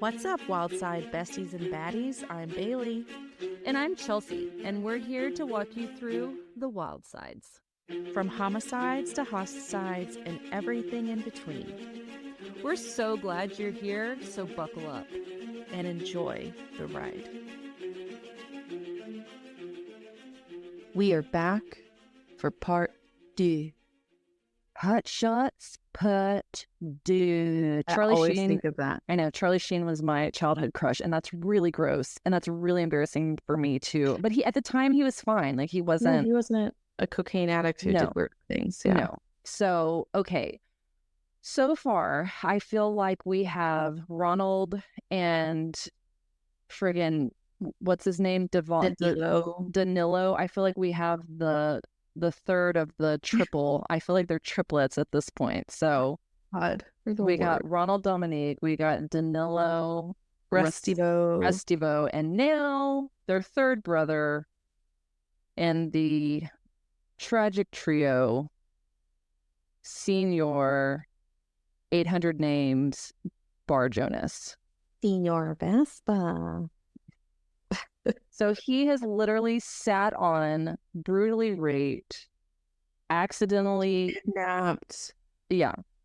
What's up, Wildside besties and baddies? I'm Bailey. And I'm Chelsea, and we're here to walk you through the wild sides. From homicides to hosticides and everything in between. We're so glad you're here, so buckle up and enjoy the ride. We are back for part 2. Hot Shots Part 2. I always think of that. I know, Charlie Sheen was my childhood crush, and that's really gross, and that's really embarrassing for me too. But at the time, he was fine. Like, he wasn't... he wasn't a cocaine addict who did weird things. Yeah. No. So, okay. So far, I feel like we have Ronald and friggin', what's his name? Danilo. I feel like we have the third of the triple. I feel like they're triplets at this point. So we got Ronald Dominique, we got Danilo Restivo, and now their third brother and the tragic trio, Senior 800 Names Bar-Jonah. Senior Vespa. So he has literally sat on, brutally raped, accidentally kidnapped,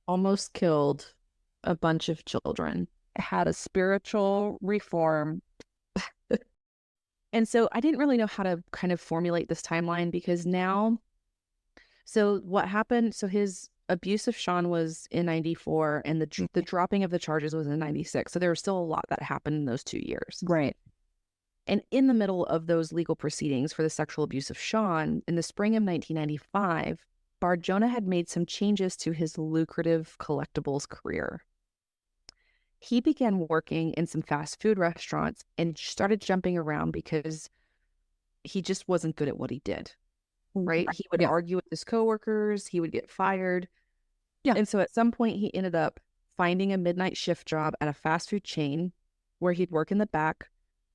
almost killed a bunch of children, had a spiritual reform. And so I didn't really know how to kind of formulate this timeline because now, so what happened, so his abuse of Sean was in 94 and the dropping of the charges was in 96. So there was still a lot that happened in those 2 years. Right. And in the middle of those legal proceedings for the sexual abuse of Sean, in the spring of 1995, Bar-Jonah had made some changes to his lucrative collectibles career. He began working in some fast food restaurants and started jumping around because he just wasn't good at what he did, right? He would argue with his coworkers, he would get fired. Yeah. And so at some point he ended up finding a midnight shift job at a fast food chain where he'd work in the back,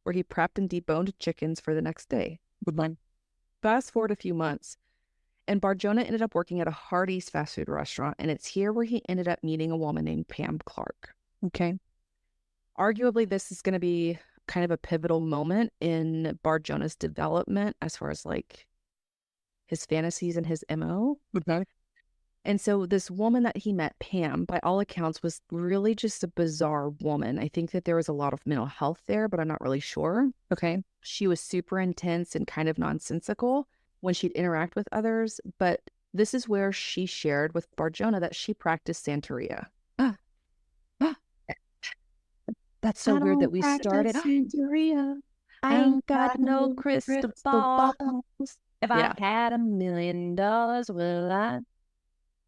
where he prepped and deboned chickens for the next day. Fast forward a few months, and Bar-Jonah ended up working at a Hardee's fast food restaurant, and it's here where he ended up meeting a woman named Pam Clark. Okay. Arguably, this is going to be kind of a pivotal moment in Bar-Jonah's development as far as like his fantasies and his MO. Okay. And so this woman that he met, Pam, by all accounts, was really just a bizarre woman. I think that there was a lot of mental health there, but I'm not really sure. Okay. She was super intense and kind of nonsensical when she'd interact with others. But this is where she shared with Bar-Jonah that she practiced Santeria. That's so weird that we started. Santeria. I ain't got no crystal balls. If I had $1 million, well,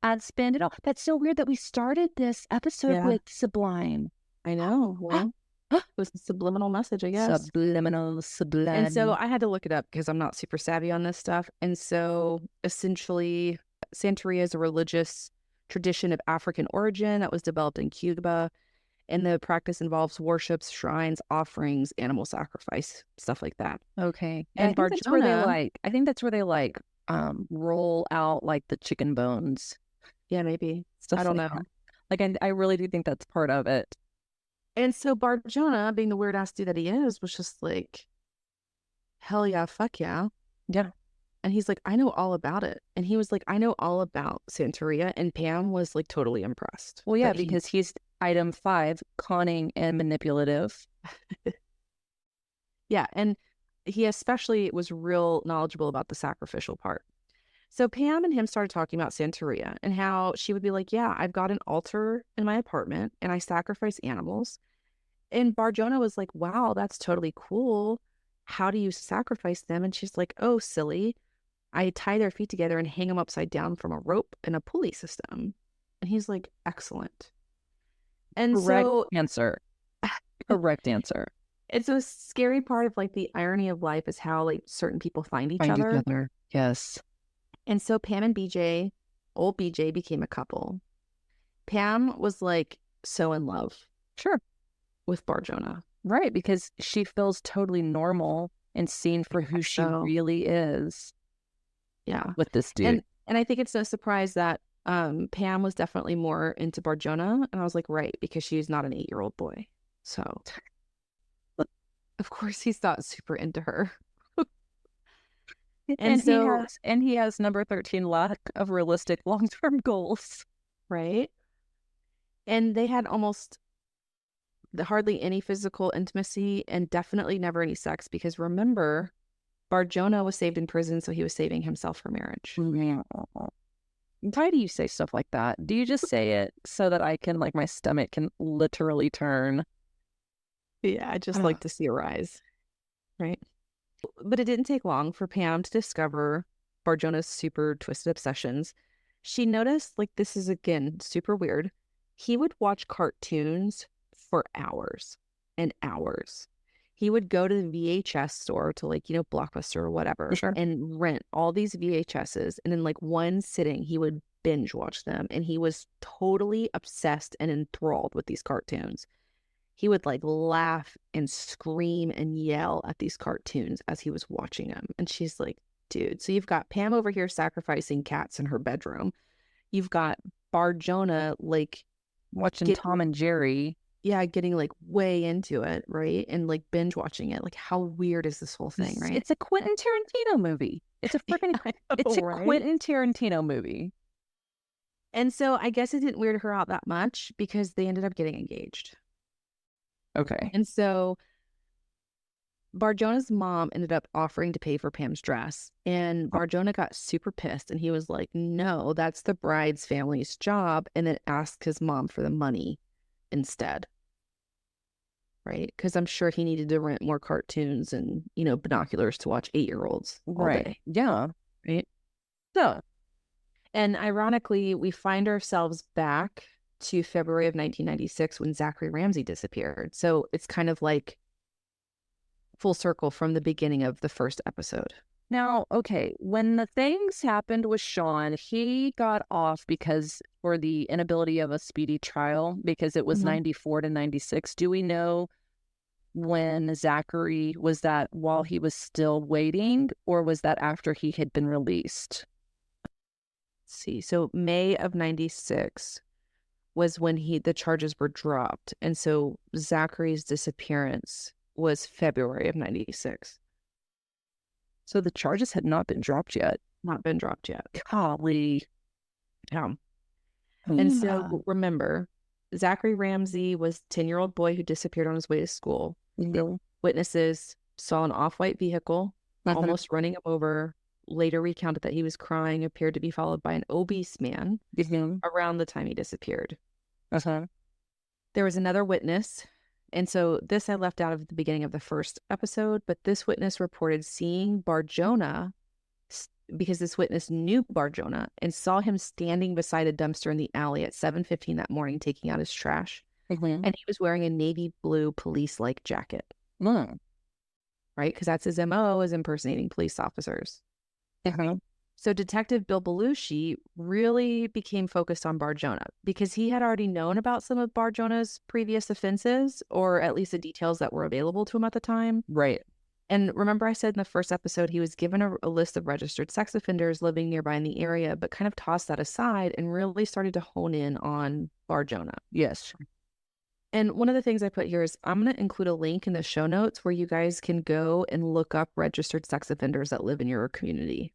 I'd spend it all. That's so weird that we started this episode with Sublime. I know. Well, it was a subliminal message, I guess. Subliminal. And so I had to look it up because I'm not super savvy on this stuff. And so essentially, Santeria is a religious tradition of African origin that was developed in Cuba. And the practice involves worships, shrines, offerings, animal sacrifice, stuff like that. Okay. And I think that's where they roll out like the chicken bones. Yeah, maybe. Stuff I don't know. Like, I really do think that's part of it. And so Bar-Jonah, being the weird ass dude that he is, was just like, hell yeah, fuck yeah. Yeah. And he's like, I know all about it. And he was like, I know all about Santeria. And Pam was like totally impressed. Well, yeah, because he's item 5, conning and manipulative. Yeah. And he especially was real knowledgeable about the sacrificial part. So Pam and him started talking about Santeria and how she would be like, yeah, I've got an altar in my apartment and I sacrifice animals. And Bar-Jonah was like, wow, that's totally cool. How do you sacrifice them? And she's like, oh, silly. I tie their feet together and hang them upside down from a rope and a pulley system. And he's like, excellent. And Correct answer. Correct answer. It's a scary part of like the irony of life is how like certain people find each other. Yes. And so Pam and BJ, old BJ, became a couple. Pam was like so in love. Sure. With Bar-Jonah. Right, because she feels totally normal and seen for who she really is. Yeah. With this dude. And I think it's no surprise that Pam was definitely more into Bar-Jonah. And I was like, right, because she's not an 8-year-old boy. So, of course, he's not super into her. And he has number 13 lack of realistic long-term goals. Right? And they had almost hardly any physical intimacy and definitely never any sex because remember, Bar-Jonah was saved in prison, so he was saving himself for marriage. Why do you say stuff like that? Do you just say it so that I can, like, my stomach can literally turn? Yeah, I just like to see a rise, right? But it didn't take long for Pam to discover Bar-Jonah's super twisted obsessions. She noticed, like, this is, again, super weird. He would watch cartoons for hours and hours. He would go to the VHS store to, like, Blockbuster or whatever, Sure. and rent all these VHSs. And in, like, one sitting, he would binge watch them. And he was totally obsessed and enthralled with these cartoons. He would, like, laugh and scream and yell at these cartoons as he was watching them. And she's like, dude, so you've got Pam over here sacrificing cats in her bedroom. You've got Bar-Jonah, like, watching Tom and Jerry. Yeah, getting, like, way into it, right? And, like, binge watching it. Like, how weird is this whole thing, right? It's a Quentin Tarantino movie. It's a freaking Quentin Tarantino movie. And so I guess it didn't weird her out that much because they ended up getting engaged. Okay. And so Bar-Jonah's mom ended up offering to pay for Pam's dress. And Bar-Jonah got super pissed. And he was like, no, that's the bride's family's job. And then asked his mom for the money instead. Right? Because I'm sure he needed to rent more cartoons and, binoculars to watch 8-year-olds all day. Yeah. Right? So, and ironically, we find ourselves back to February of 1996 when Zachary Ramsey disappeared. So it's kind of like full circle from the beginning of the first episode. Now, okay, when the things happened with Sean, he got off because for the inability of a speedy trial, because it was 94 to 96. Do we know when Zachary, was that while he was still waiting, or was that after he had been released? Let's see. So May of 96 was when the charges were dropped. And so Zachary's disappearance was February of 96. So the charges had not been dropped yet. Not been dropped yet. Golly. Yeah. And so remember, Zachary Ramsey was a 10-year-old boy who disappeared on his way to school. Witnesses saw an off-white vehicle almost running him over. Later recounted that he was crying, appeared to be followed by an obese man around the time he disappeared. There was another witness. And so this I left out of the beginning of the first episode, but this witness reported seeing Bar-Jonah because this witness knew Bar-Jonah and saw him standing beside a dumpster in the alley at 7:15 that morning, taking out his trash. And he was wearing a navy blue police-like jacket. Right? Because that's his MO, is impersonating police officers. So Detective Bill Belushi really became focused on Bar-Jonah because he had already known about some of Bar-Jonah's previous offenses, or at least the details that were available to him at the time. Right. And remember I said in the first episode, he was given a list of registered sex offenders living nearby in the area, but kind of tossed that aside and really started to hone in on Bar-Jonah. Yes. And one of the things I put here is I'm going to include a link in the show notes where you guys can go and look up registered sex offenders that live in your community.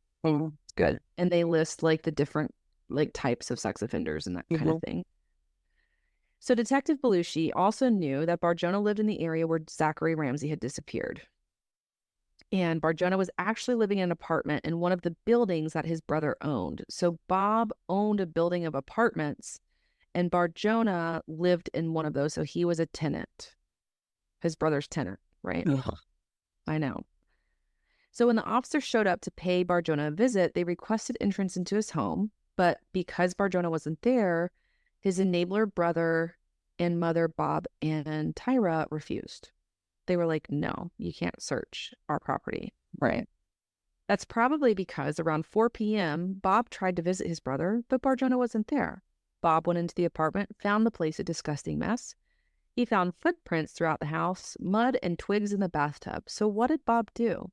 Good. And they list like the different like types of sex offenders and that kind of thing. So Detective Belushi also knew that Bar-Jonah lived in the area where Zachary Ramsey had disappeared. And Bar-Jonah was actually living in an apartment in one of the buildings that his brother owned. So Bob owned a building of apartments and Bar-Jonah lived in one of those. So he was a tenant, his brother's tenant, right? I know. So when the officers showed up to pay Bar-Jonah a visit, they requested entrance into his home. But because Bar-Jonah wasn't there, his enabler brother and mother, Bob and Tyra, refused. They were like, no, you can't search our property. Right. That's probably because around 4 p.m., Bob tried to visit his brother, but Bar-Jonah wasn't there. Bob went into the apartment, found the place a disgusting mess. He found footprints throughout the house, mud and twigs in the bathtub. So what did Bob do?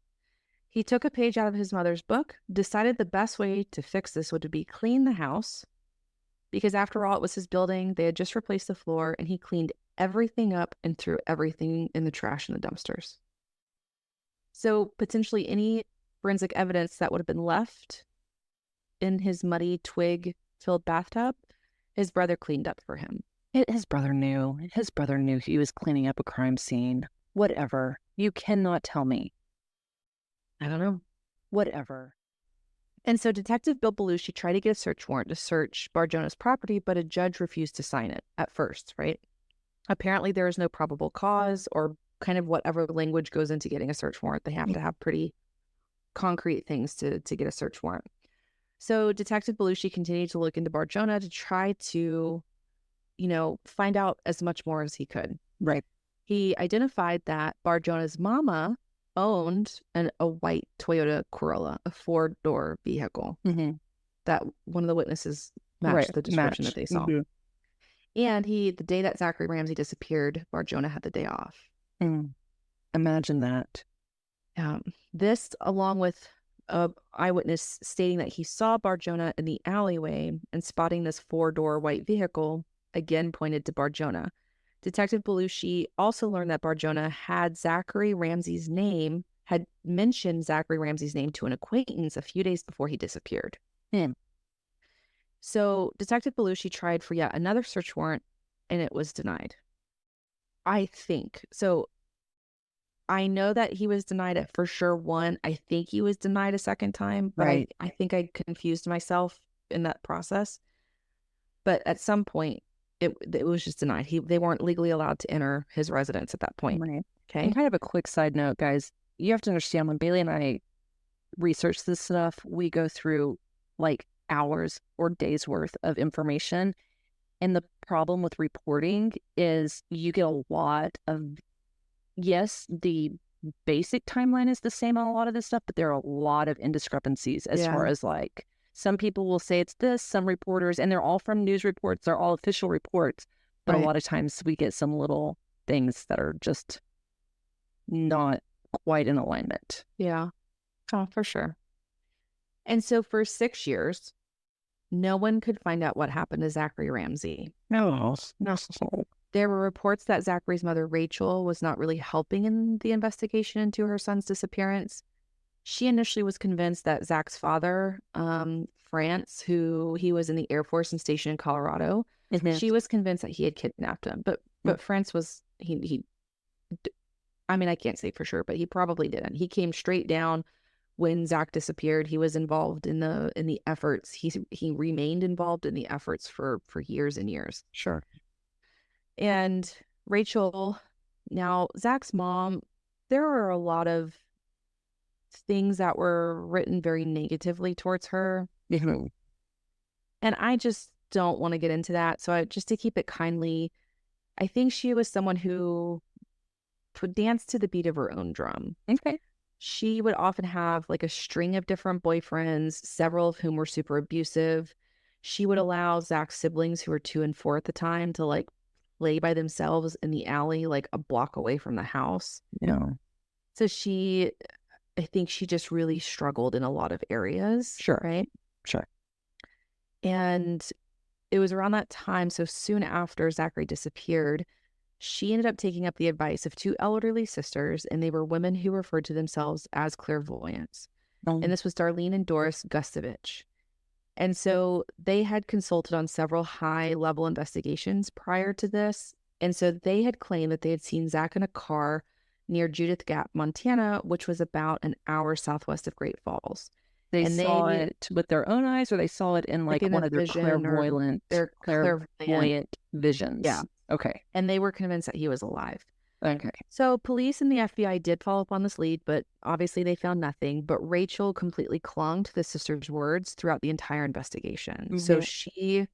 He took a page out of his mother's book, decided the best way to fix this would be clean the house, because after all, it was his building. They had just replaced the floor, and he cleaned everything up and threw everything in the trash in the dumpsters. So potentially any forensic evidence that would have been left in his muddy, twig-filled bathtub, his brother cleaned up for him. His brother knew. His brother knew he was cleaning up a crime scene. Whatever. You cannot tell me. I don't know. Whatever. And so Detective Bill Belushi tried to get a search warrant to search Bar-Jonah's property, but a judge refused to sign it at first, right? Apparently there is no probable cause, or kind of whatever language goes into getting a search warrant. They have to have pretty concrete things to get a search warrant. So Detective Belushi continued to look into Bar-Jonah to try to, find out as much more as he could. Right. He identified that Bar-Jonah's mama owned a white Toyota Corolla, a four-door vehicle. Mm-hmm. That one of the witnesses matched the description that they saw. Mm-hmm. And the day that Zachary Ramsey disappeared, Bar-Jonah had the day off. Imagine that. This, along with an eyewitness stating that he saw Bar-Jonah in the alleyway and spotting this four-door white vehicle, again pointed to Bar-Jonah. Detective Belushi also learned that Bar-Jonah had mentioned Zachary Ramsey's name to an acquaintance a few days before he disappeared. So Detective Belushi tried for yet another search warrant, and it was denied. I think. So I know that he was denied it for sure one. I think he was denied a second time, but right. I think I confused myself in that process. But at some point, it was just denied. They weren't legally allowed to enter his residence at that point. Right. Okay. And kind of a quick side note, guys. You have to understand, when Bailey and I research this stuff, we go through like hours or days worth of information. And the problem with reporting is you get a lot of, yes, the basic timeline is the same on a lot of this stuff, but there are a lot of indiscrepancies as far as like, some people will say it's this, some reporters, and they're all from news reports, they're all official reports, but a lot of times we get some little things that are just not quite in alignment. Yeah. Oh, for sure. And so for 6 years, no one could find out what happened to Zachary Ramsey. No. There were reports that Zachary's mother, Rachel, was not really helping in the investigation into her son's disappearance. She initially was convinced that Zach's father, France, who he was in the Air Force and stationed in Colorado, she was convinced that he had kidnapped him. But France was, I mean, I can't say for sure, but he probably didn't. He came straight down when Zach disappeared. He was involved in the efforts. He remained involved in the efforts for years and years. Sure. And Rachel, now Zach's mom, there were a lot of things that were written very negatively towards her. Mm-hmm. And I just don't want to get into that. So just to keep it kindly, I think she was someone who would dance to the beat of her own drum. Okay. She would often have like a string of different boyfriends, several of whom were super abusive. She would allow Zach's siblings, who were 2 and 4 at the time, to like play by themselves in the alley, like a block away from the house. Yeah. So I think she just really struggled in a lot of areas. Sure. Right? Sure. And it was around that time, so soon after Zachary disappeared, she ended up taking up the advice of 2 elderly sisters, and they were women who referred to themselves as clairvoyants. And this was Darlene and Doris Gustovich. And so they had consulted on several high-level investigations prior to this. And so they had claimed that they had seen Zach in a car near Judith Gap, Montana, which was about an hour southwest of Great Falls. They saw it with their own eyes, or they saw it in like one of their clairvoyant visions? Yeah. Okay. And they were convinced that he was alive. Okay. So police and the FBI did follow up on this lead, but obviously they found nothing. But Rachel completely clung to the sister's words throughout the entire investigation. Mm-hmm. So she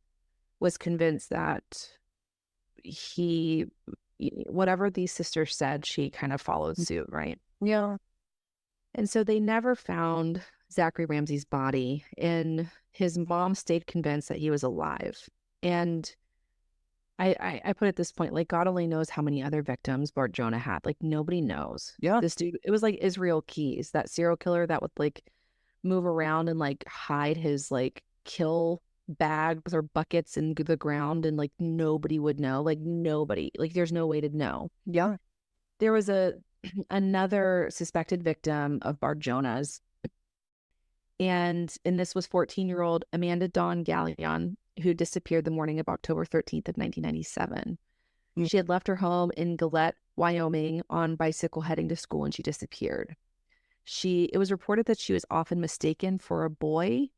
was convinced that whatever these sisters said, she kind of followed suit, right? Yeah. And so they never found Zachary Ramsey's body, and his mom stayed convinced that he was alive. And I put it at this point, like, God only knows how many other victims Bar-Jonah had. Like, nobody knows. Yeah. This dude, it was like Israel Keys, that serial killer that would like move around and like hide his like kill bags or buckets in the ground, and like nobody would know. Like nobody, like there's no way to know. Yeah. There was another suspected victim of Bar-Jonah's, and this was 14-year-old Amanda Dawn Gallion, who disappeared the morning of October 13th of 1997. She had left her home in Gillette, Wyoming on bicycle heading to school, and she disappeared. It was reported that she was often mistaken for a boy,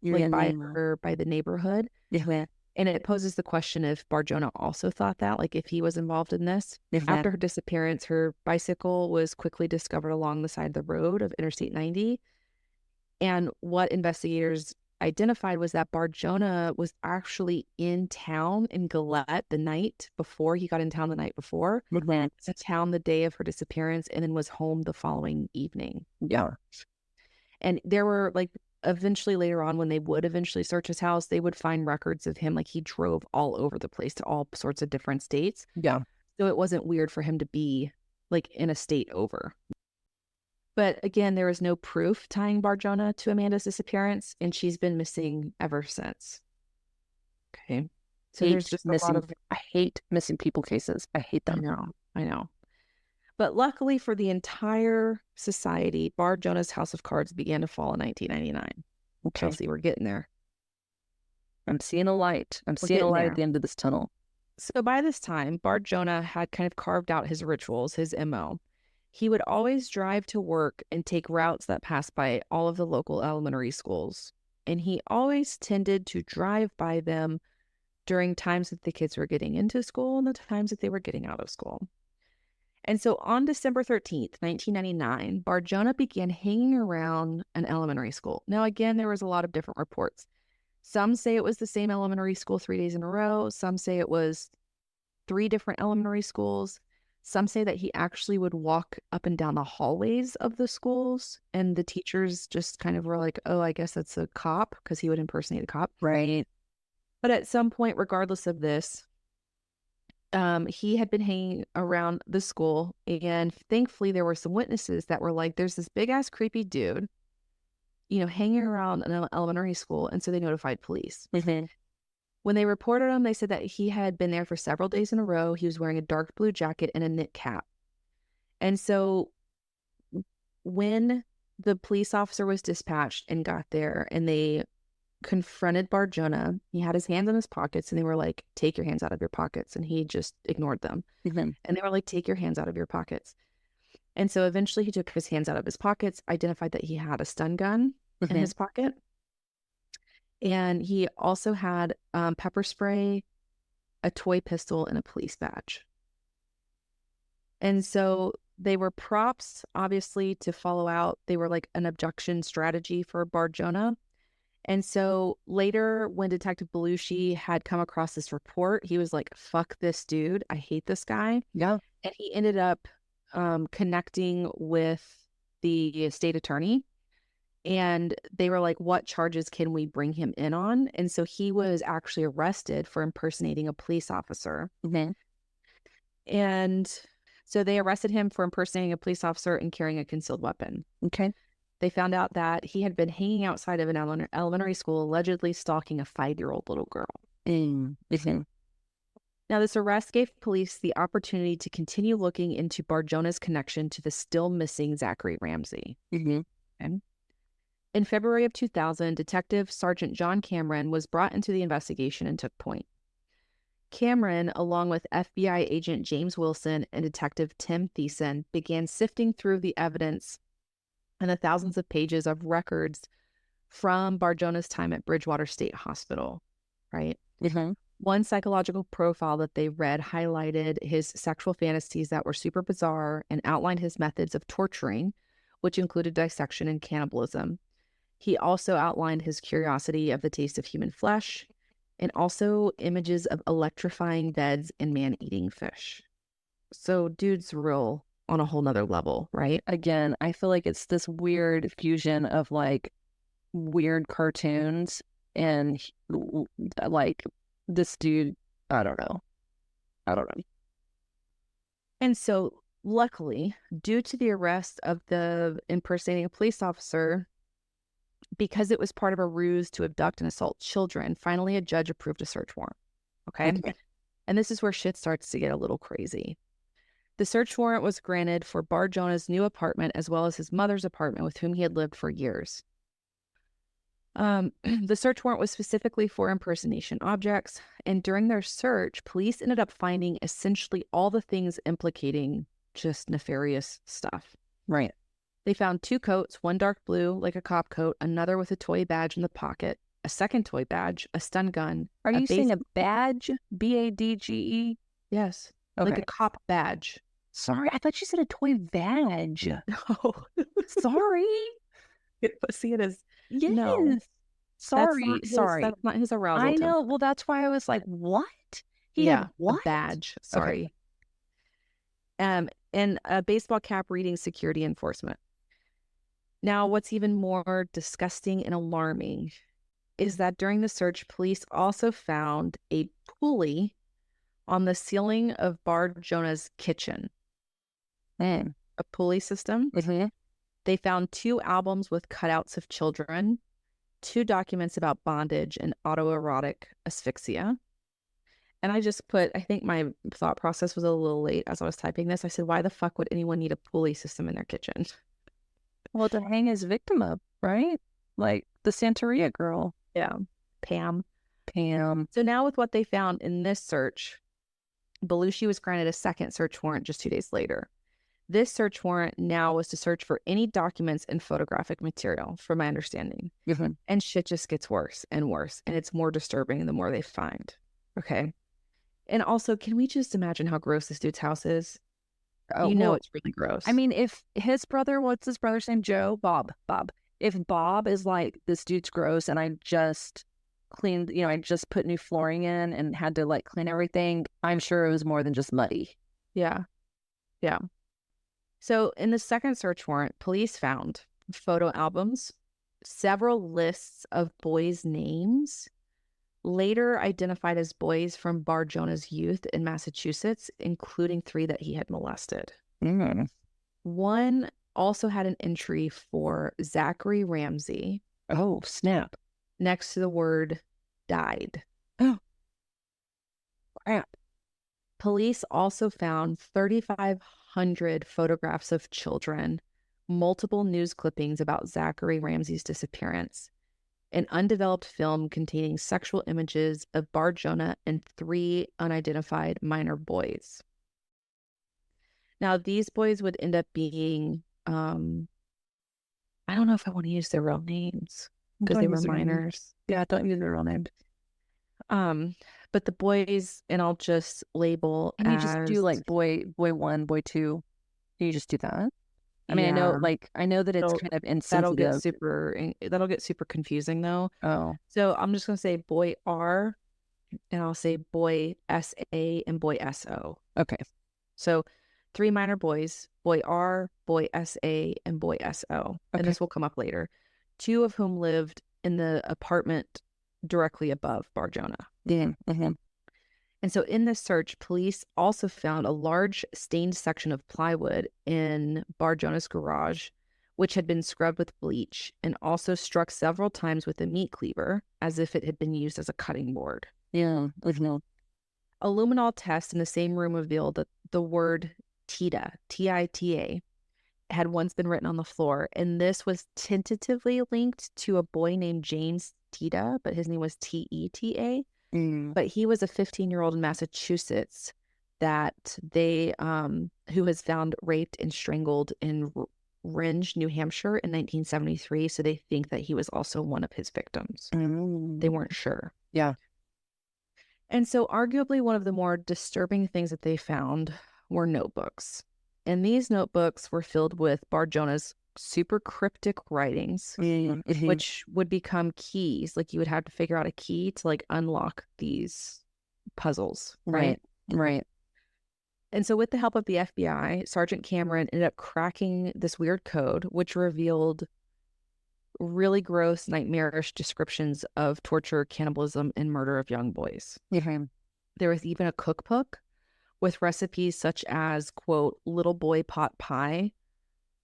like by the neighborhood. Yeah. And it poses the question if Bar-Jonah also thought that, like if he was involved in this. After her disappearance, her bicycle was quickly discovered along the side of the road of Interstate 90. And what investigators identified was that Bar-Jonah was actually in town in Gillette the night before. He got in town the night before. Was in town the day of her disappearance, and then was home the following evening. Yeah. And there were like, eventually later on, when they would eventually search his house, they would find records of him. Like he drove all over the place to all sorts of different states. Yeah. So it wasn't weird for him to be like in a state over. But again, there is no proof tying Bar-Jonah to Amanda's disappearance, and she's been missing ever since. Okay. So there's just a lot of... I hate missing people cases. I hate them. I know. But luckily for the entire society, Bar-Jonah's house of cards began to fall in 1999. Okay. Chelsea, we're getting there. I'm seeing a light. I'm seeing a light at the end of this tunnel. So by this time, Bar-Jonah had kind of carved out his rituals, his MO. He would always drive to work and take routes that passed by all of the local elementary schools. And he always tended to drive by them during times that the kids were getting into school and the times that they were getting out of school. And so on December 13th, 1999, Bar-Jonah began hanging around an elementary school. Now, again, there was a lot of different reports. Some say it was the same elementary school 3 days in a row. Some say it was 3 different elementary schools. Some say that he actually would walk up and down the hallways of the schools, and the teachers just kind of were like, oh, I guess that's a cop, because he would impersonate a cop. Right. But at some point, regardless of this, he had been hanging around the school, and thankfully there were some witnesses that were like, there's this big ass creepy dude, hanging around an elementary school. And so they notified police. When they reported him, they said that he had been there for several days in a row. He was wearing a dark blue jacket and a knit cap. And so when the police officer was dispatched and got there and they confronted Bar-Jonah, he had his hands in his pockets, and they were like, take your hands out of your pockets. And he just ignored them. And they were like, take your hands out of your pockets. And so eventually he took his hands out of his pockets, identified that he had a stun gun in his pocket. And he also had pepper spray, a toy pistol, and a police badge. And so they were props, obviously, to follow out. They were like an abduction strategy for Bar-Jonah. And so later, when Detective Belushi had come across this report, he was like, fuck this dude. I hate this guy. Yeah. And he ended up connecting with the state attorney. And they were like, what charges can we bring him in on? And so he was actually arrested for impersonating a police officer. And so they arrested him for impersonating a police officer and carrying a concealed weapon. Okay. They found out that he had been hanging outside of an elementary school, allegedly stalking a 5-year-old little girl. Now, this arrest gave police the opportunity to continue looking into Bar-Jonah's connection to the still missing Zachary Ramsey. Okay. In February of 2000, Detective Sergeant John Cameron was brought into the investigation and took point. Cameron, along with FBI agent James Wilson and Detective Tim Thiessen, began sifting through the evidence and the thousands of pages of records from Bar-Jonah's time at Bridgewater State Hospital, right? One psychological profile that they read highlighted his sexual fantasies that were super bizarre and outlined his methods of torturing, which included dissection and cannibalism. He also outlined his curiosity of the taste of human flesh and also images of electrifying beds and man-eating fish. So dude's real on a whole nother level, right? Again, I feel like it's this weird fusion of like weird cartoons and like this dude, I don't know. And so luckily, due to the arrest of the impersonating a police officer, because it was part of a ruse to abduct and assault children, finally a judge approved a search warrant. Okay. And this is where shit starts to get a little crazy. The search warrant was granted for Bar-Jonah's new apartment as well as his mother's apartment with whom he had lived for years. The search warrant was specifically for impersonation objects, and during their search, police ended up finding essentially all the things implicating just nefarious stuff. Right. They found 2 coats, one dark blue, like a cop coat, another with a toy badge in the pocket, a second toy badge, a stun gun. Are you saying a badge? B-A-D-G-E? Yes. Okay. Like a cop badge. Sorry, I thought you said a toy badge. No. Sorry. See it as... Yes. No. Sorry. That's not his arousal. I know. Well, that's why I was like, what? He had what? A badge. Sorry. Okay. And a baseball cap reading security enforcement. Now, what's even more disgusting and alarming is that during the search, police also found a pulley on the ceiling of Bar-Jonah's kitchen. A pulley system. Mm-hmm. They found 2 albums with cutouts of children, 2 documents about bondage and autoerotic asphyxia. And I just put, I think my thought process was a little late as I was typing this. I said, why the fuck would anyone need a pulley system in their kitchen? Well, to hang his victim up, right? Like the Santeria girl. Yeah. Pam. Pam. So now with what they found in this search, Belushi was granted a second search warrant just 2 days later. This search warrant now was to search for any documents and photographic material, from my understanding. Mm-hmm. And shit just gets worse and worse. And it's more disturbing the more they find. Okay. And also, can we just imagine how gross this dude's house is? Oh, you know, it's really gross. I mean, if his brother, what's his brother's name? Joe? Bob. If Bob is like, this dude's gross and I just cleaned, I just put new flooring in and had to like clean everything, I'm sure it was more than just muddy. Yeah. Yeah. So in the second search warrant, police found photo albums, several lists of boys' names, later identified as boys from Bar-Jonah's youth in Massachusetts, including 3 that he had molested. One also had an entry for Zachary Ramsey. Oh, snap. Next to the word died. Oh, crap. Police also found 3,500 photographs of children, multiple news clippings about Zachary Ramsey's disappearance, an undeveloped film containing sexual images of Bar-Jonah and 3 unidentified minor boys. Now, these boys would end up being, I don't know if I want to use their real names because they were minors. Yeah, don't use their real names. But the boys, and I'll just label Can you just do like boy 1, boy 2? Can you just do that? I mean, Yeah. I know that it's kind of insensitive. That'll get super confusing though. Oh. So I'm just gonna say boy R, and I'll say boy SA and boy SO. Okay. So 3 minor boys, boy R, boy SA, and boy SO. Okay. And this will come up later. 2 of whom lived in the apartment directly above Bar-Jonah. Yeah. Mm-hmm. And so in this search, police also found a large stained section of plywood in Bar-Jonah's garage, which had been scrubbed with bleach and also struck several times with a meat cleaver as if it had been used as a cutting board. Yeah. A luminol test in the same room revealed that the word TITA, T-I-T-A, had once been written on the floor, and this was tentatively linked to a boy named James Tita, but his name was T-E-T-A. But he was a 15-year-old in Massachusetts that they, who was found raped and strangled in Rindge, New Hampshire in 1973. So they think that he was also one of his victims. They weren't sure. Yeah. And so arguably one of the more disturbing things that they found were notebooks. And these notebooks were filled with Bar-Jonah's super cryptic writings, which would become keys. Like you would have to figure out a key to like unlock these puzzles. Right. And so with the help of the FBI, Sergeant Cameron ended up cracking this weird code, which revealed really gross, nightmarish descriptions of torture, cannibalism, and murder of young boys. There was even a cookbook with recipes such as, quote, little boy pot pie,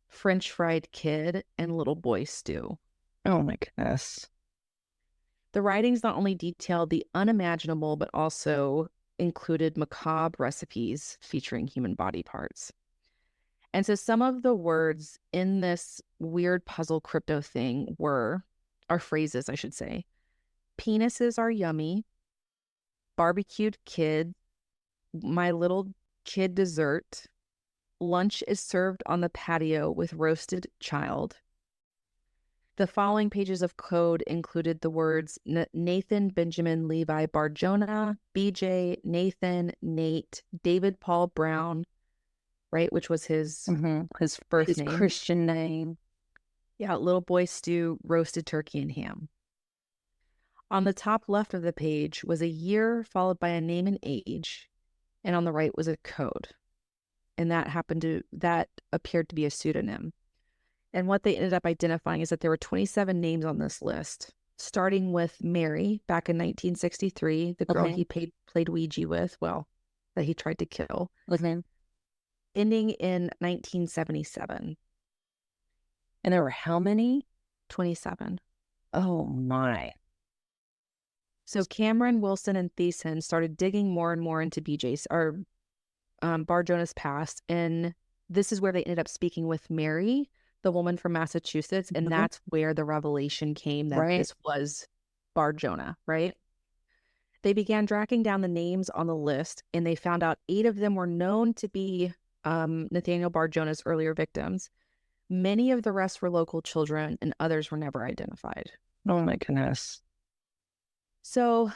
French fried kid, and little boy stew. Oh my goodness. The writings not only detailed the unimaginable, but also included macabre recipes featuring human body parts. And so some of the words in this weird puzzle crypto thing are phrases, I should say. Penises are yummy, barbecued kid, my little kid dessert, lunch is served on the patio with roasted child. The following pages of code included the words Nathan Benjamin Levi Bar-Jonah, BJ, Nathan, Nate, David Paul Brown, right, which was his birth name. Christian name. Yeah, little boy stew, roasted turkey, and ham. On the top left of the page was a year followed by a name and age, and on the right was a code. And that appeared to be a pseudonym. And what they ended up identifying is that there were 27 names on this list, starting with Mary back in 1963, the girl he played Ouija with, that he tried to kill. Ending in 1977. And there were how many? 27. Oh my. So Cameron, Wilson, and Thiessen started digging more and more into Bar-Jonah's past. And this is where they ended up speaking with Mary, the woman from Massachusetts. And that's where the revelation came that this was Bar-Jonah, right? They began tracking down the names on the list, and they found out 8 of them were known to be Nathaniel Bar-Jonah's earlier victims. Many of the rest were local children, and others were never identified. Oh my goodness. So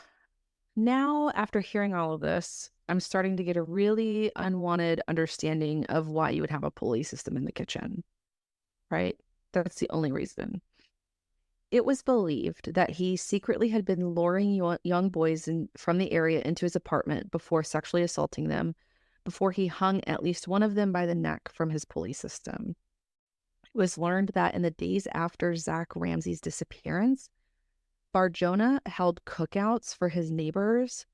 now, after hearing all of this, I'm starting to get a really unwanted understanding of why you would have a pulley system in the kitchen, right? That's the only reason. It was believed that he secretly had been luring young boys from the area into his apartment before sexually assaulting them, before he hung at least one of them by the neck from his pulley system. It was learned that in the days after Zach Ramsey's disappearance, Bar-Jonah held cookouts for his neighbors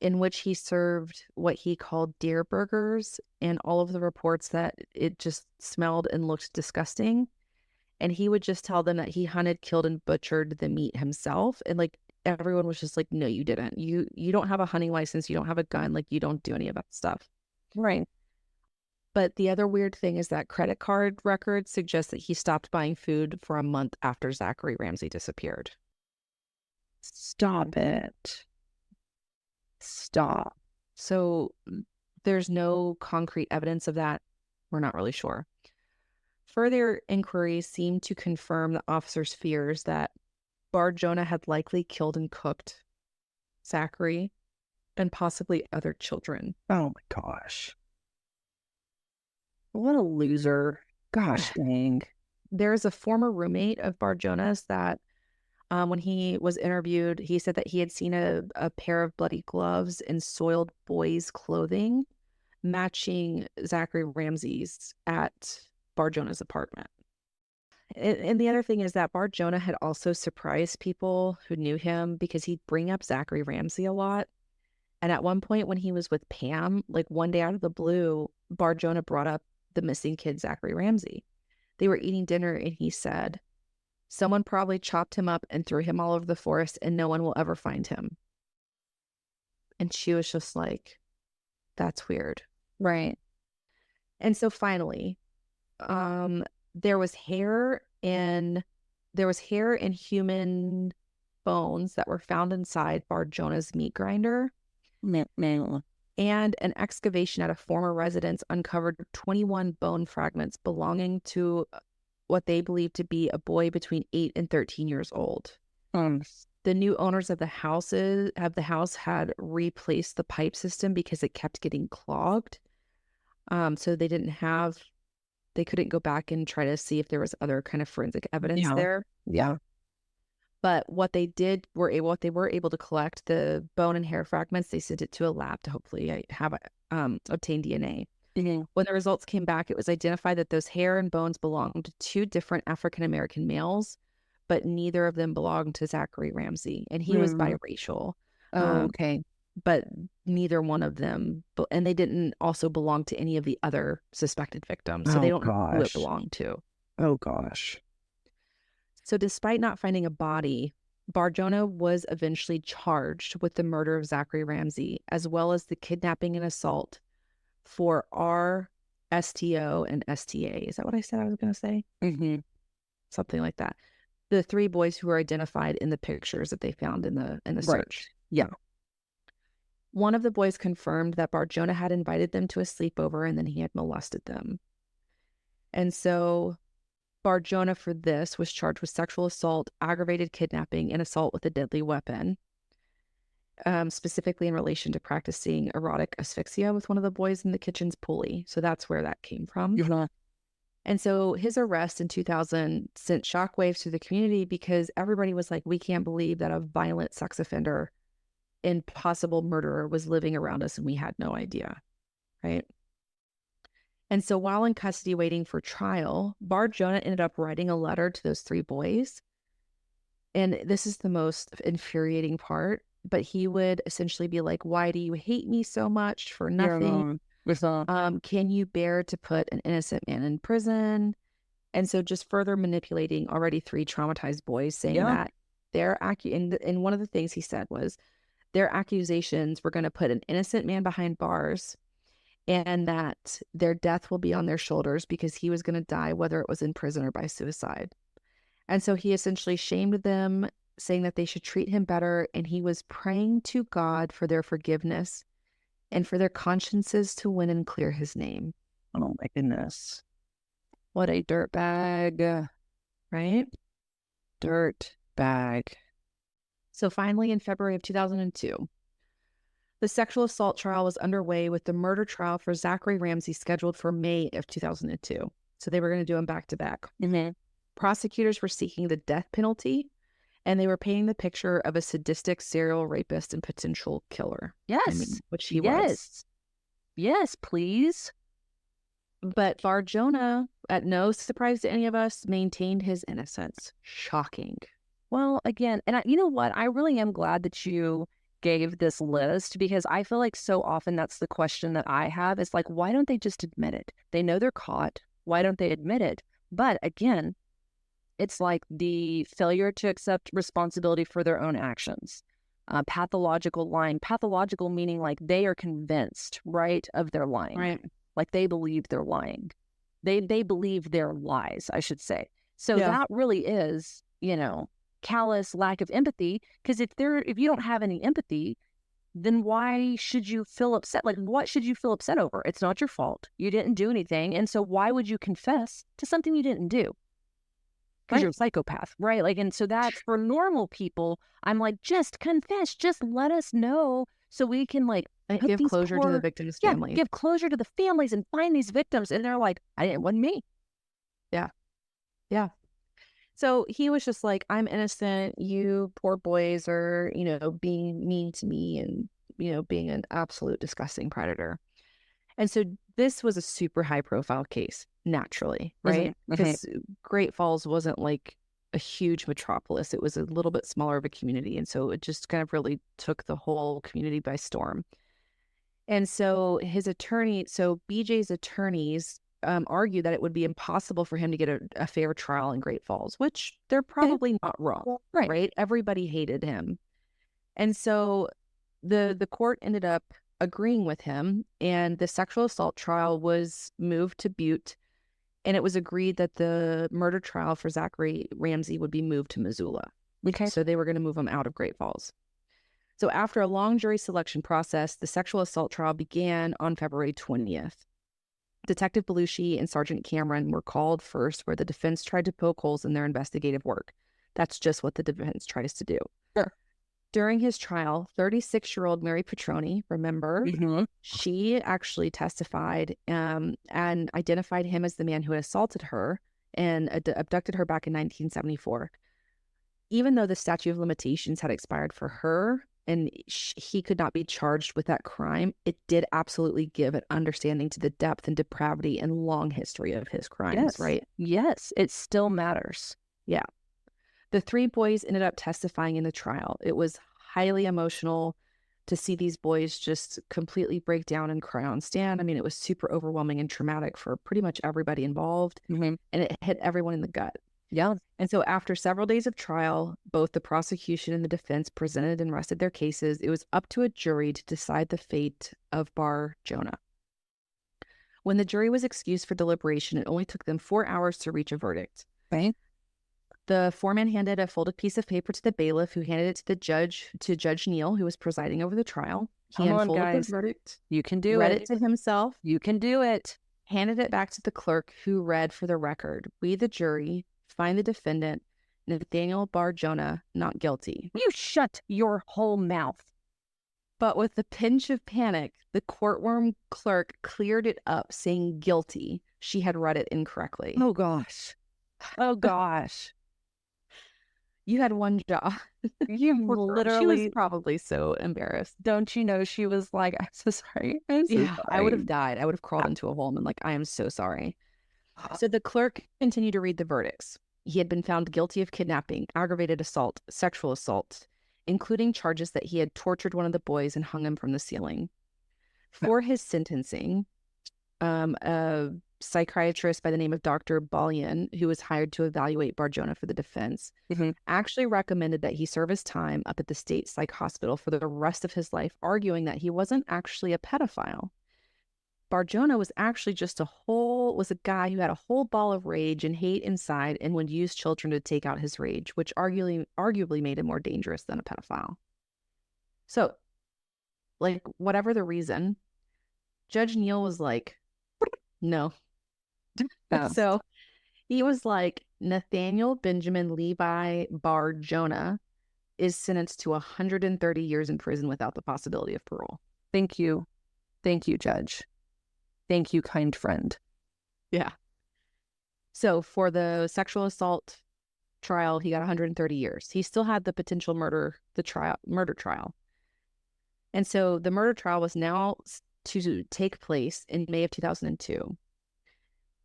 in which he served what he called deer burgers, and all of the reports that it just smelled and looked disgusting. And he would just tell them that he hunted, killed, and butchered the meat himself. And like everyone was just like, no, you didn't. You don't have a hunting license. You don't have a gun. Like you don't do any of that stuff. Right. But the other weird thing is that credit card records suggest that he stopped buying food for a month after Zachary Ramsey disappeared. Stop it. Stop. So there's no concrete evidence of that. We're not really sure. Further inquiries seem to confirm the officers' fears that Bar-Jonah had likely killed and cooked Zachary and possibly other children. Oh my gosh. What a loser. Gosh dang. There's a former roommate of Bar-Jonah's that when he was interviewed, he said that he had seen a pair of bloody gloves and soiled boys' clothing matching Zachary Ramsey's at Bar-Jonah's apartment. And the other thing is that Bar-Jonah had also surprised people who knew him because he'd bring up Zachary Ramsey a lot. And at one point when he was with Pam, like one day out of the blue, Bar-Jonah brought up the missing kid, Zachary Ramsey. They were eating dinner and he said, someone probably chopped him up and threw him all over the forest and no one will ever find him. And she was just like, that's weird. Right. And so finally, there was hair and human bones that were found inside Bar-Jonah's meat grinder. And an excavation at a former residence uncovered 21 bone fragments belonging to what they believed to be a boy between 8 and 13 years old. The new owners of the house had replaced the pipe system because it kept getting clogged. So they couldn't go back and try to see if there was other kind of forensic evidence there. Yeah. But what they were able to collect, the bone and hair fragments, they sent it to a lab to hopefully have obtained DNA. Mm-hmm. When the results came back, it was identified that those hair and bones belonged to 2 different African-American males, but neither of them belonged to Zachary Ramsey. And he was biracial. Okay. But neither one of them, and they didn't also belong to any of the other suspected victims. So they don't know who it belonged to. Oh, gosh. So despite not finding a body, Bar-Jonah was eventually charged with the murder of Zachary Ramsey, as well as the kidnapping and assault for R, STO, and STA. Is that what I said I was going to say? Mm-hmm. Something like that. The 3 boys who were identified in the pictures that they found in the search. Right. Yeah. One of the boys confirmed that Bar-Jonah had invited them to a sleepover and then he had molested them. And so Bar-Jonah for this was charged with sexual assault, aggravated kidnapping, and assault with a deadly weapon, specifically in relation to practicing erotic asphyxia with one of the boys in the kitchen's pulley. So that's where that came from. Yeah. And so his arrest in 2000 sent shockwaves through the community because everybody was like, we can't believe that a violent sex offender and possible murderer was living around us and we had no idea, right? And so while in custody waiting for trial, Bar-Jonah ended up writing a letter to those 3 boys. And this is the most infuriating part, but he would essentially be like, why do you hate me so much for nothing? Can you bear to put an innocent man in prison? And so just further manipulating already 3 traumatized boys, saying that and one of the things he said was their accusations were going to put an innocent man behind bars and that their death will be on their shoulders because he was going to die, whether it was in prison or by suicide. And so he essentially shamed them, saying that they should treat him better. And he was praying to God for their forgiveness and for their consciences to win and clear his name. Oh my goodness. What a dirtbag, right? Dirt bag. So finally, in February of 2002, the sexual assault trial was underway with the murder trial for Zachary Ramsey scheduled for May of 2002. So they were going to do them back to back. Mm-hmm. Prosecutors were seeking the death penalty, and they were painting the picture of a sadistic serial rapist and potential killer. Yes. Which he was. Yes, please. But Bar-Jonah, at no surprise to any of us, maintained his innocence. Shocking. Well, again, and you know what? I really am glad that you gave this list because I feel like so often that's the question that I have. It's like, why don't they just admit it? They know they're caught. Why don't they admit it? But again, it's like the failure to accept responsibility for their own actions. Pathological lying. Pathological meaning like they are convinced, right, of their lying. Right. Like they believe they're lying. They believe their lies, I should say. So that really is, callous lack of empathy. Because if you don't have any empathy, then why should you feel upset? Like, what should you feel upset over? It's not your fault. You didn't do anything. And so why would you confess to something you didn't do? Because you're a psychopath, right? Like, and so that's for normal people. I'm like, just confess, just let us know so we can give closure to the victims' families. Give closure to the families and find these victims. And they're like, it wasn't me. Yeah. So he was just like, I'm innocent. You poor boys are, being mean to me and, being an absolute disgusting predator. And so this was a super high profile case, naturally, right? Because Great Falls wasn't like a huge metropolis. It was a little bit smaller of a community. And so it just kind of really took the whole community by storm. And so BJ's attorneys argued that it would be impossible for him to get a fair trial in Great Falls, which they're probably not wrong, right? Everybody hated him. And so the court ended up agreeing with him, and the sexual assault trial was moved to Butte, and it was agreed that the murder trial for Zachary Ramsey would be moved to Missoula. Okay. So they were going to move him out of Great Falls. So after a long jury selection process, the sexual assault trial began on February 20th. Detective Belushi and Sergeant Cameron were called first, where the defense tried to poke holes in their investigative work. That's just what the defense tries to do. Sure. During his trial, 36-year-old Mary Petroni, remember, she actually testified and identified him as the man who had assaulted her and abducted her back in 1974. Even though the statute of limitations had expired for her and he could not be charged with that crime, it did absolutely give an understanding to the depth and depravity and long history of his crimes, right? Yes, it still matters. Yeah. The 3 boys ended up testifying in the trial. It was highly emotional to see these boys just completely break down and cry on stand. I mean, it was super overwhelming and traumatic for pretty much everybody involved, and it hit everyone in the gut. Yeah. And so after several days of trial, both the prosecution and the defense presented and rested their cases. It was up to a jury to decide the fate of Bar-Jonah. When the jury was excused for deliberation, it only took them 4 hours to reach a verdict. Right. The foreman handed a folded piece of paper to the bailiff, who handed it to the judge, to Judge Neal, who was presiding over the trial. He unfolded the verdict. You can do read it. it to himself. You can do it. Handed it back to the clerk, who read for the record, "We, the jury, find the defendant, Nathaniel Bar-Jonah, not guilty." You shut your whole mouth. But with a pinch of panic, the courtroom clerk cleared it up, saying guilty. She had read it incorrectly. Oh, gosh. Oh, gosh. You had one job. You literally... She was probably so embarrassed. Don't you know she was like, I'm so sorry. I'm so sorry. I would have died. I would have crawled into a hole and been like, I am so sorry. So the clerk continued to read the verdicts. He had been found guilty of kidnapping, aggravated assault, sexual assault, including charges that he had tortured one of the boys and hung him from the ceiling. For his sentencing, a psychiatrist by the name of Dr. Balyan, who was hired to evaluate Bar-Jonah for the defense, actually recommended that he serve his time up at the state psych hospital for the rest of his life, arguing that he wasn't actually a pedophile. Bar-Jonah was actually just a guy who had a whole ball of rage and hate inside and would use children to take out his rage, which arguably made him more dangerous than a pedophile. So, like, whatever the reason, Judge Neal was like, no. So he was like, Nathaniel Benjamin Levi Bar-Jonah is sentenced to 130 years in prison without the possibility of parole. Thank you. Thank you, Judge. Thank you, kind friend. Yeah. So for the sexual assault trial, he got 130 years. He still had the potential murder trial. And so the murder trial was now to take place in May of 2002.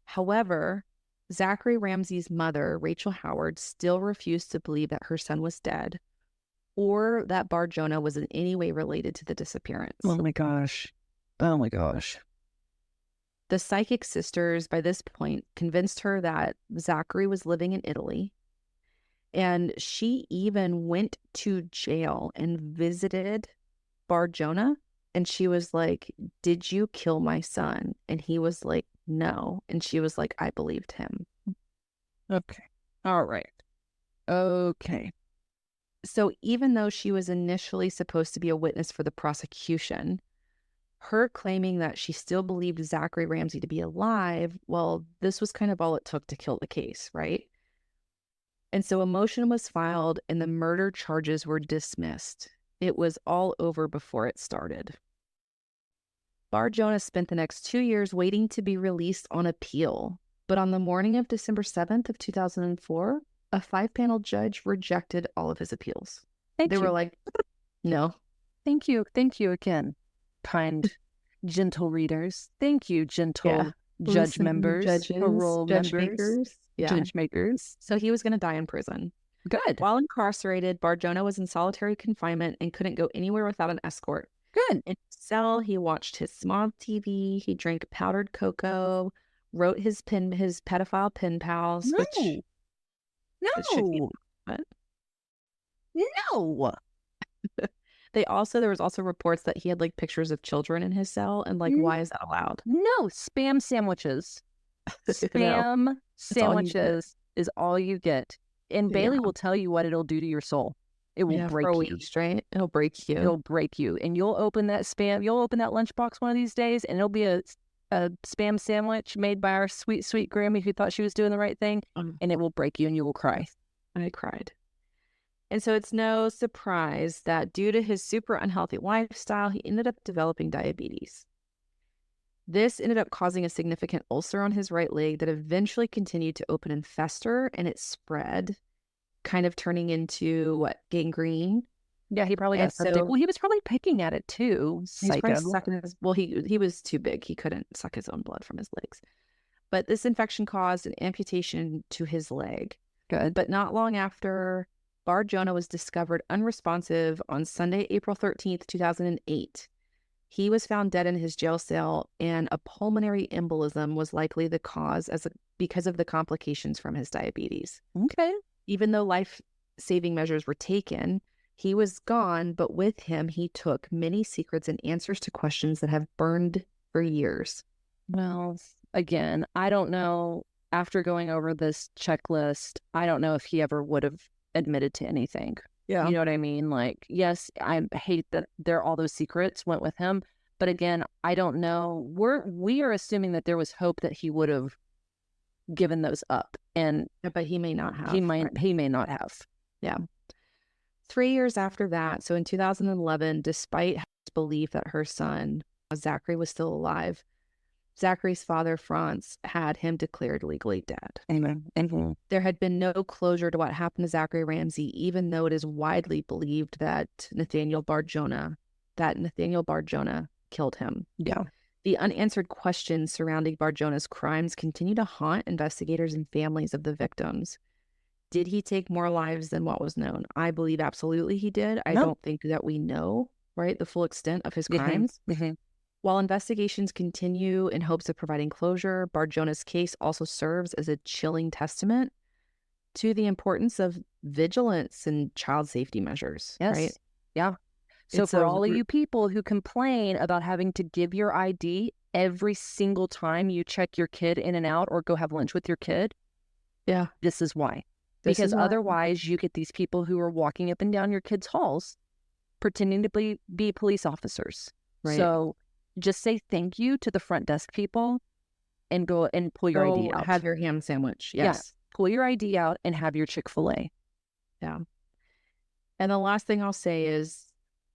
However, Zachary Ramsey's mother, Rachel Howard, still refused to believe that her son was dead or that Bar-Jonah was in any way related to the disappearance. Oh my gosh. Oh my gosh. The psychic sisters, by this point, convinced her that Zachary was living in Italy. And she even went to jail and visited Bar-Jonah. And she was like, "Did you kill my son?" And he was like, "No." And she was like, "I believed him." Okay. All right. Okay. So even though she was initially supposed to be a witness for the prosecution, her claiming that she still believed Zachary Ramsey to be alive, well, this was kind of all it took to kill the case, right? And so a motion was filed and the murder charges were dismissed. It was all over before it started. Bar-Jonah spent the next 2 years waiting to be released on appeal. But on the morning of December 7th of 2004, a 5-panel judge rejected all of his appeals. They were like, no. Thank you. Thank you again, kind, gentle readers. Thank you, gentle judge members, parole judge members, makers. judge makers. So he was going to die in prison. Good. While incarcerated, Bar-Jonah was in solitary confinement and couldn't go anywhere without an escort. Good. In his cell, he watched his small TV, he drank powdered cocoa, wrote his pedophile pen pals. No. There was also reports that he had like pictures of children in his cell, and like, why is that allowed? No, spam sandwiches. Spam sandwiches is all you get. And Bailey will tell you what it'll do to your soul. It will break you. Right? It'll break you. It'll break you. And you'll open that lunchbox one of these days, and it'll be a spam sandwich made by our sweet, sweet Grammy who thought she was doing the right thing, and it will break you and you will cry. I cried. And so it's no surprise that due to his super unhealthy lifestyle, he ended up developing diabetes. This ended up causing a significant ulcer on his right leg that eventually continued to open and fester, and it spread, kind of turning into gangrene. Yeah, he probably got septic. Well, he was probably picking at it too. He was too big. He couldn't suck his own blood from his legs. But this infection caused an amputation to his leg. Good. But not long after, Bar-Jonah was discovered unresponsive on Sunday, April 13th, 2008. He was found dead in his jail cell, and a pulmonary embolism was likely the cause because of the complications from his diabetes. Okay. Even though life-saving measures were taken, he was gone, but with him, he took many secrets and answers to questions that have burned for years. Well, again, I don't know. After going over this checklist, I don't know if he ever would have admitted to anything. Yeah. You know what I mean? Like, yes, I hate that all those secrets went with him. But again, I don't know. We are assuming that there was hope that he would have given those up. And but he may not have. He may not have. Yeah. 3 years after that, so in 2011, despite his belief that her son, Zachary, was still alive, Zachary's father, Franz, had him declared legally dead. Amen. There had been no closure to what happened to Zachary Ramsey, even though it is widely believed that Nathaniel Bar-Jonah killed him. Yeah. The unanswered questions surrounding Bar-Jonah's crimes continue to haunt investigators and families of the victims. Did he take more lives than what was known? I believe absolutely he did. I don't think that we know, right, the full extent of his crimes. While investigations continue in hopes of providing closure, Bar-Jonah's case also serves as a chilling testament to the importance of vigilance and child safety measures, right? Yeah. So for all of you people who complain about having to give your ID every single time you check your kid in and out or go have lunch with your kid, yeah, this is why. Because otherwise you get these people who are walking up and down your kids' halls pretending to be police officers. Right. So just say thank you to the front desk people and go and pull your ID out. Have your ham sandwich. Yes. Yeah. Pull your ID out and have your Chick-fil-A. Yeah. And the last thing I'll say is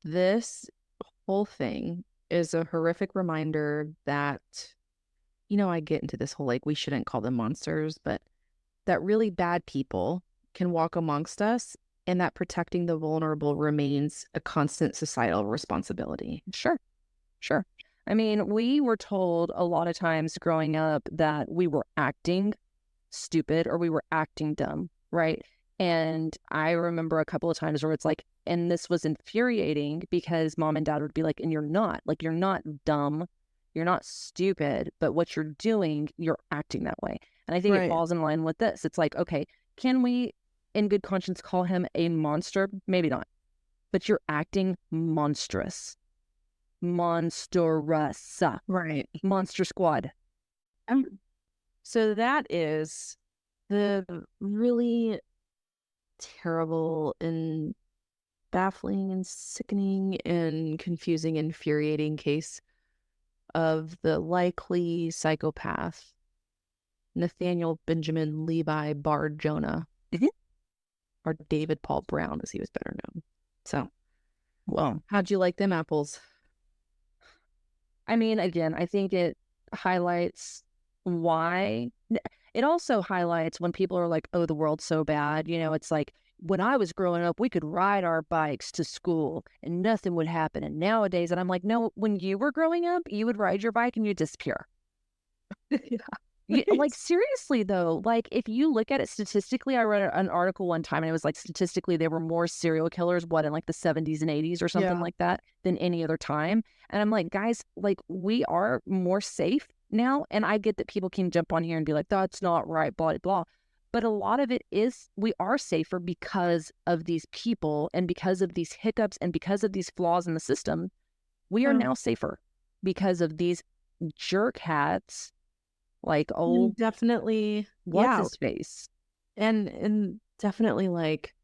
this whole thing is a horrific reminder that, I get into this whole, we shouldn't call them monsters, but that really bad people can walk amongst us and that protecting the vulnerable remains a constant societal responsibility. Sure. I mean, we were told a lot of times growing up that we were acting stupid or we were acting dumb, right? And I remember a couple of times where it's like, and this was infuriating because mom and dad would be like, and you're not dumb, you're not stupid, but what you're doing, you're acting that way. And I think it falls in line with this. It's like, okay, can we in good conscience call him a monster? Maybe not, but you're acting monstrous. Monstrous. Right. Monster Squad. So that is the really terrible and baffling and sickening and confusing, infuriating case of the likely psychopath, Nathaniel Benjamin Levi Bar-Jonah, or David Paul Brown, as he was better known. So, well, how'd you like them apples? I mean, again, I think it highlights why. It also highlights when people are like, oh, the world's so bad. It's like, when I was growing up, we could ride our bikes to school and nothing would happen. And nowadays, and I'm like, no, when you were growing up, you would ride your bike and you'd disappear. Like, seriously, though, like, if you look at it statistically, I read an article one time and it was like, statistically, there were more serial killers, in like the 70s and 80s or something like that than any other time. And I'm like, guys, like, we are more safe now. And I get that people can jump on here and be like, that's not right, blah, blah. But a lot of it is, we are safer because of these people and because of these hiccups and because of these flaws in the system. We are now safer because of these jerk hats. Like, oh, definitely. What's his face? And definitely, like,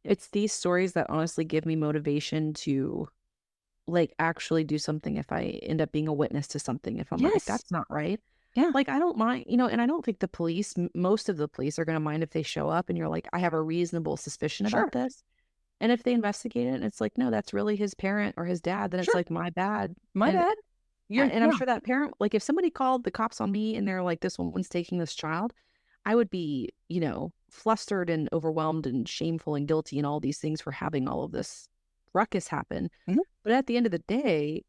it's these stories that honestly give me motivation to, like, actually do something if I end up being a witness to something. If I'm like, that's not right. Yeah. Like, I don't mind, and I don't think the police, most of the police are going to mind if they show up and you're like, I have a reasonable suspicion about this. And if they investigate it and it's like, no, that's really his parent or his dad, then it's like, my bad. My bad. And I'm sure that parent, like, if somebody called the cops on me and they're like, this woman's taking this child, I would be, flustered and overwhelmed and shameful and guilty and all these things for having all of this ruckus happen. But at the end of the day,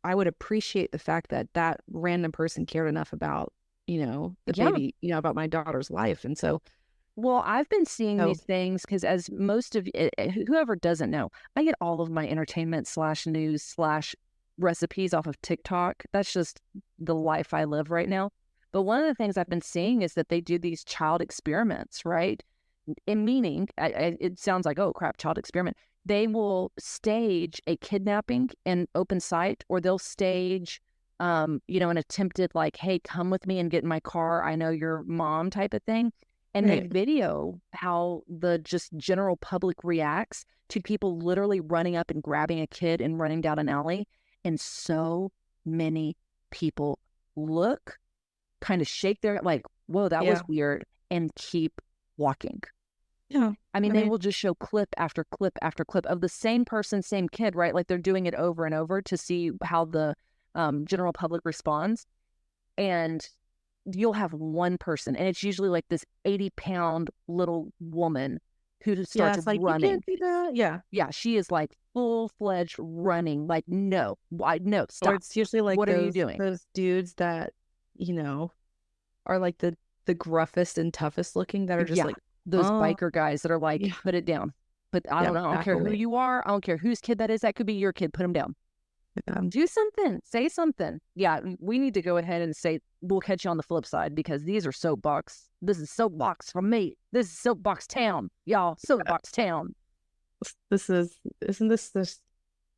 I would appreciate the fact that that random person cared enough about, the baby, about my daughter's life. And so, well, I've been seeing these things because, as most of whoever doesn't know, I get all of my entertainment /news/ recipes off of TikTok. That's just the life I live right now. But one of the things I've been seeing is that they do these child experiments, right? In meaning, it sounds like, oh crap, child experiment. They will stage a kidnapping in open sight, or they'll stage, an attempted like, hey, come with me and get in my car. I know your mom type of thing. And they video how the just general public reacts to people literally running up and grabbing a kid and running down an alley. And so many people look, kind of shake their, like, whoa, that was weird, and keep walking. Yeah. I mean, they will just show clip after clip after clip of the same person, same kid, right? Like they're doing it over and over to see how the general public responds. And you'll have one person, and it's usually like this 80-pound little woman who starts like, running. You can't do that. Yeah, she is like full-fledged running. Like, no, stop. Or it's usually like, what are you doing? Those dudes that, are like the gruffest and toughest looking, that are just like those biker guys that are like, put it down. But I don't know. I don't care who you are. I don't care whose kid that is. That could be your kid. Put him down. Do something. Say something. Yeah, we need to go ahead and say, we'll catch you on the flip side, because these are soapbox. This is soapbox from me. This is soapbox town, y'all. Soapbox town. Isn't this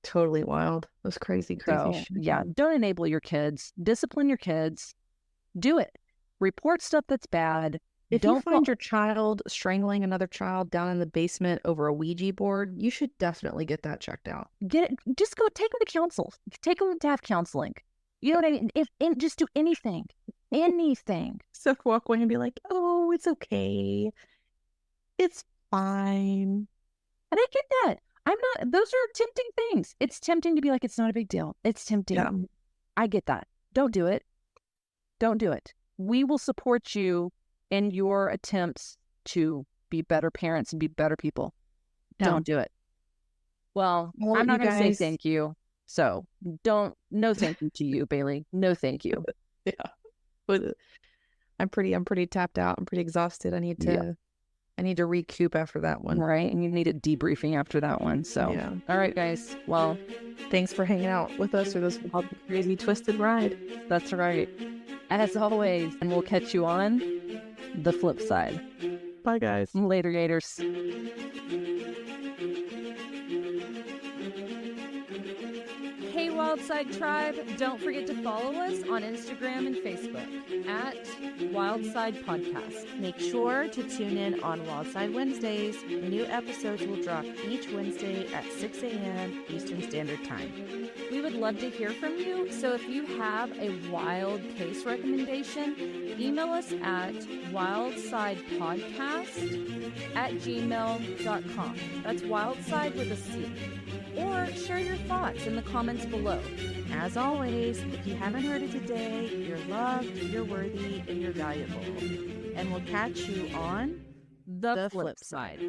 totally wild? This crazy shit. Yeah, don't enable your kids. Discipline your kids. Do it. Report stuff that's bad. If you find your child strangling another child down in the basement over a Ouija board, you should definitely get that checked out. Just go take them to counsel. Take them to have counseling. You know what I mean? Just do anything. So walk away and be like, oh, it's okay. It's fine. And I get that. Those are tempting things. It's tempting to be like, it's not a big deal. It's tempting. Yeah. I get that. Don't do it. Don't do it. We will support you in your attempts to be better parents and be better people. Yeah. Don't do it. Well, I'm not going to say thank you. So no thank you to you, Bailey. No thank you. Yeah. But I'm pretty tapped out. I'm pretty exhausted. I need to recoup after that one. Right. And you need a debriefing after that one. So, all right, guys. Well, thanks for hanging out with us for this crazy twisted ride. That's right. As always, and we'll catch you on the flip side. Bye, guys. Later, Gators. Hey, Wildside Tribe, don't forget to follow us on Instagram and Facebook at Wildside Podcast. Make sure to tune in on Wildside Wednesdays. New episodes will drop each Wednesday at 6 a.m. Eastern Standard Time. We would love to hear from you, so if you have a wild case recommendation, email us at wildsidepodcast@gmail.com. That's wildside with a C. Or share your thoughts in the comments below. As always, if you haven't heard it today, you're loved, you're worthy, and you're valuable. And we'll catch you on the flip side.